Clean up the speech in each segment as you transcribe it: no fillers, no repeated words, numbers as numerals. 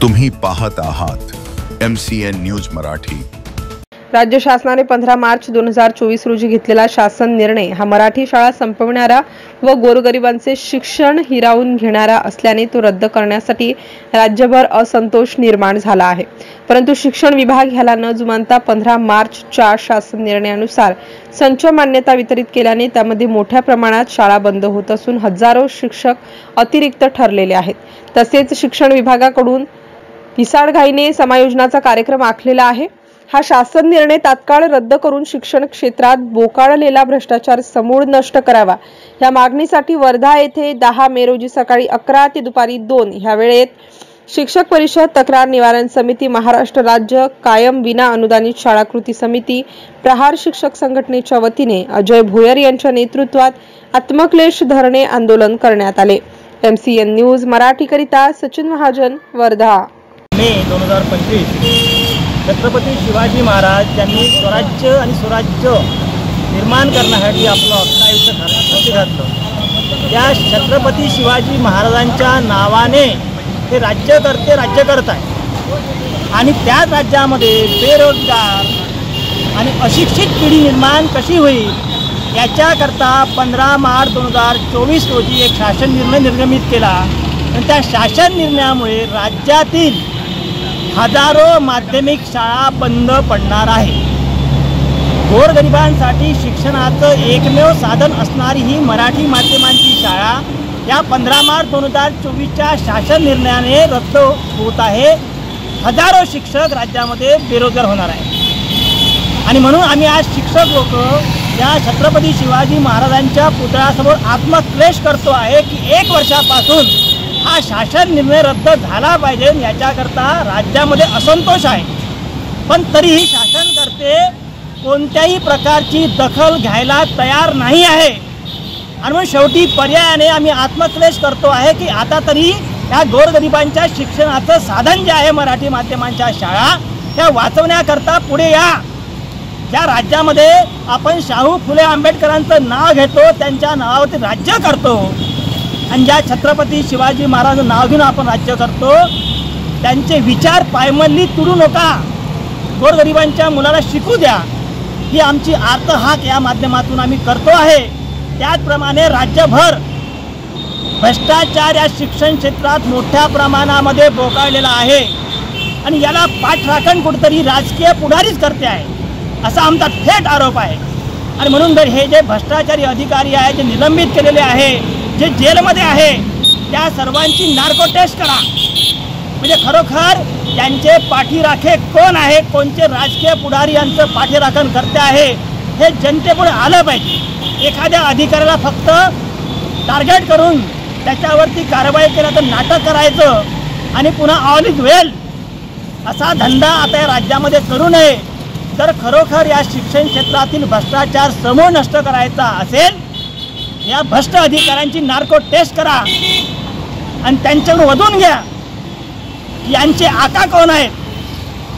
तुम्ही पाहत आहात MCN न्यूज मराठी। राज्य शासनाने 15 मार्च 2024 रोजी घेतलेला शासन निर्णय हा मराठी शाळा संपविणारा व गोरगरिबांचे शिक्षण हिरावून घेणारा असल्याने तो रद्द करण्यासाठी राज्यभर असंतोष निर्माण झाला आहे। परंतु शिक्षण विभाग ह्याला न जुमानता 15 मार्चच्या शासन निर्णयानुसार संच मान्यता वितरित केल्याने त्यामध्ये मोठ्या प्रमाणात शाळा बंद होत असून हजारो शिक्षक अतिरिक्त ठरलेले आहेत। तसेच शिक्षण विभागाकडून पिसाळघाईने समायोजनाचा कार्यक्रम आखलेला आहे। हा शासन निर्णय तात्काळ रद्द करून शिक्षण क्षेत्रात बोकाळलेला भ्रष्टाचार समूळ नष्ट करावा या मागणीसाठी वर्धा येथे 10 मे रोजी सकाळी 11 ते दुपारी 2 या वेळेत शिक्षक परिषद, तक्रार निवारण समिती, महाराष्ट्र राज्य कायम विना अनुदानित शाळा कृती समिती, प्रहार शिक्षक संघटनेच्या वतीने अजय भोयर यांच्या नेतृत्वात आत्मक्लेश धरणे आंदोलन करण्यात आले। MCN न्यूज मराठी करिता सचिन महाजन, वर्धा। मे 2025 छत्रपती शिवाजी महाराज यांनी स्वराज्य आणि सुराज्य निर्माण करण्यासाठी आपलं अख्खं आयुष्य खर्ची घातलं। त्या छत्रपती शिवाजी महाराजांच्या नावाने ते राज्यकर्ते राज्य करत आहेत आणि त्याच राज्यामध्ये बेरोजगार आणि अशिक्षित पिढी निर्माण कशी होईल याच्याकरता 15 मार्च 2024 रोजी एक शासन निर्णय निर्गमित केला आणि त्या शासन निर्णयामुळे राज्यातील हजारो माध्यमिक शाळा बंद पडणार आहे। गोरगरिबांसाठी शिक्षणाचं एकमेव साधन असणारी ही मराठी माध्यमांची शाळा या 15 मार्च 2024च्या शासन निर्णयाने रद्द होत आहे। हजारो शिक्षक राज्यामध्ये बेरोजगार होणार आहे आणि म्हणून आम्ही आज शिक्षक लोक या छत्रपती शिवाजी महाराजांच्या पुतळ्यासमोर आत्मक्लेश करतो आहे की 1 वर्षापासून हा शासन निर्णय रद्द झाला पाहिजे याच्याकरता राज्यामध्ये असंतोष आहे। पण तरीही शासनकर्ते कोणत्याही प्रकारची दखल घ्यायला तयार नाही आहे आणि मग शेवटी पर्यायाने आम्ही आत्मक्लेश करतो आहे की आता तरी या गोरगरिबांच्या शिक्षणाचं साधन जे आहे मराठी माध्यमांच्या शाळा त्या वाचवण्याकरता पुढे या। ज्या राज्यामध्ये आपण शाहू फुले आंबेडकरांचं नाव घेतो, त्यांच्या नावावरती राज्य करतो आणि ज्या छत्रपती शिवाजी महाराजांचं नाव घेऊन आपण राज्य करतो त्यांचे विचार पायमल्ली तुडू नका, गोरगरिबांच्या मुलाला शिकू द्या, ही आमची आर्त हाक या माध्यमातून आम्ही करतो आहे। त्याचप्रमाणे राज्यभर भ्रष्टाचार या शिक्षण क्षेत्रात मोठ्या प्रमाणामध्ये बोकाळलेला आहे आणि याला पाठराखण कुठेतरी राजकीय पुढारीच करते आहे असा आमचा थेट आरोप आहे। आणि म्हणून जर हे जे भ्रष्टाचारी अधिकारी आहे, जे निलंबित केलेले आहे, जे जेलमध्ये आहे, त्या सर्वांची नार्को टेस्ट करा म्हणजे खरोखर त्यांचे पाठीराखे कोण आहे, कोणते राजकीय पुढारी यांचं पाठीराखण करते आहे हे जनतेपुढे आलं पाहिजे। एखाद्या अधिकाऱ्याला फक्त टार्गेट करून त्याच्यावरती कारवाई केलं तर नाटक करायचं आणि पुन्हा ऑल इज वेल असा धंदा आता या राज्यामध्ये करू नये। जर खरोखर या शिक्षण क्षेत्रातील भ्रष्टाचार समूळ नष्ट करायचा असेल या भ्रष्ट अधिकाऱ्यांची नार्को टेस्ट करा आणि त्यांच्याकडून वधून घ्या यांचे आका कोण आहेत,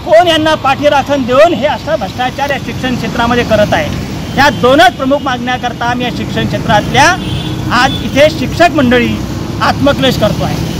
कोण यांना पाठीराखण देऊन हे असं भ्रष्टाचार या शिक्षण क्षेत्रामध्ये करत आहे। या दोनच प्रमुख मागण्याकरता आम्ही या शिक्षण क्षेत्रातल्या आज इथे शिक्षक मंडळी आत्मक्लेश करतो आहे।